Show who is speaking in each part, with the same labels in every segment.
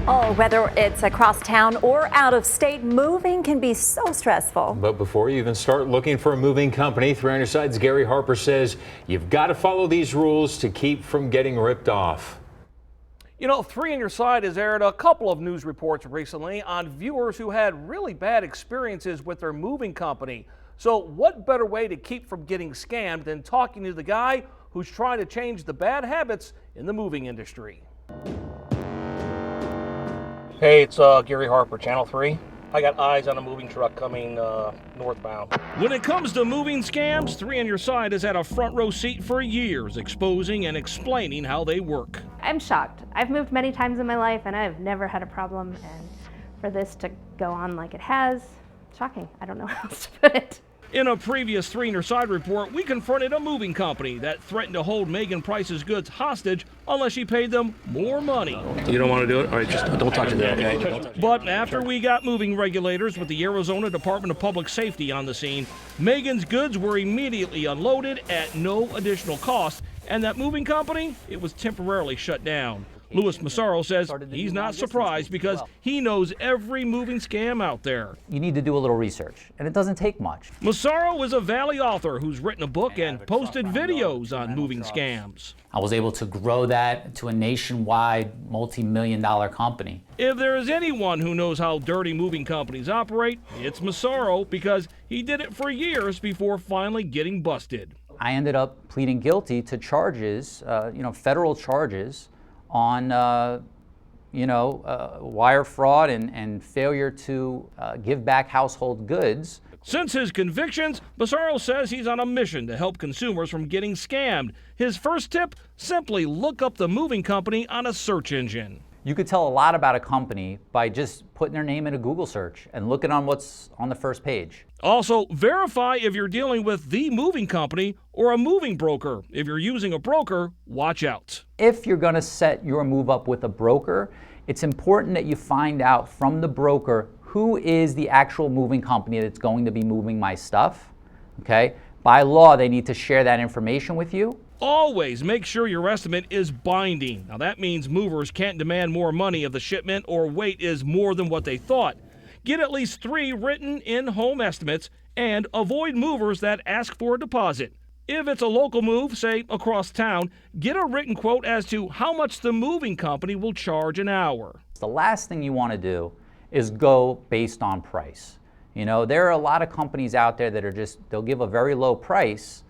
Speaker 1: Oh, whether it's across town or out of state, moving can be so stressful.
Speaker 2: But before you even start looking for a moving company, 3 on Your Side's Gary Harper says you've got to follow these rules to keep from getting ripped off.
Speaker 3: You know, 3 on Your Side has aired a couple of news reports recently on viewers who had really bad experiences with their moving company. So what better way to keep from getting scammed than talking to the guy who's trying to change the bad habits in the moving industry? Hey, it's Gary Harper, Channel 3. I got eyes on a moving truck coming northbound. When it comes to moving scams, 3 on Your Side has had a front row seat for years, exposing and explaining how they work.
Speaker 4: I'm shocked. I've moved many times in my life and I've never had a problem, and for this to go on like it has, shocking. I don't know how else to put it.
Speaker 3: In a previous 3 on Your Side report, we confronted a moving company that threatened to hold Megan Price's goods hostage unless she paid them more money.
Speaker 5: You don't want to do it? All right, just don't touch it there, okay?
Speaker 3: But after we got moving regulators with the Arizona Department of Public Safety on the scene, Megan's goods were immediately unloaded at no additional cost, and that moving company, it was temporarily shut down. Louis Massaro says he's not surprised because he knows every moving scam out there.
Speaker 6: You need to do a little research, and it doesn't take much.
Speaker 3: Massaro is a Valley author who's written a book and posted videos on moving scams.
Speaker 6: I was able to grow that to a nationwide multi-million-dollar company.
Speaker 3: If there is anyone who knows how dirty moving companies operate, it's Massaro, because he did it for years before finally getting busted.
Speaker 6: I ended up pleading guilty to charges, federal charges, on wire fraud and failure to give back household goods.
Speaker 3: Since his convictions, Massaro says he's on a mission to help consumers from getting scammed. His first tip, simply look up the moving company on a search engine.
Speaker 6: You could tell a lot about a company by just putting their name in a Google search and looking on what's on the first page.
Speaker 3: Also, verify if you're dealing with the moving company or a moving broker. If you're using a broker, watch out.
Speaker 6: If you're going to set your move up with a broker, it's important that you find out from the broker who is the actual moving company that's going to be moving my stuff. Okay? By law, they need to share that information with you.
Speaker 3: Always make sure your estimate is binding. Now that means movers can't demand more money if the shipment or weight is more than what they thought. Get at least 3 written in-home estimates and avoid movers that ask for a deposit. If it's a local move, say across town, get a written quote as to how much the moving company will charge an hour.
Speaker 6: The last thing you want to do is go based on price. You know, there are a lot of companies out there that are they'll give a very low price,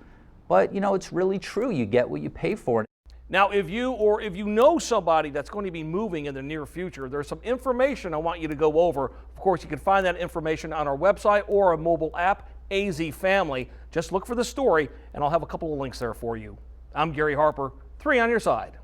Speaker 6: but it's really true. You get what you pay for.
Speaker 3: Now, if you know somebody that's going to be moving in the near future, there's some information I want you to go over. Of course, you can find that information on our website or a mobile app, AZ Family. Just look for the story, and I'll have a couple of links there for you. I'm Gary Harper, 3 on Your Side.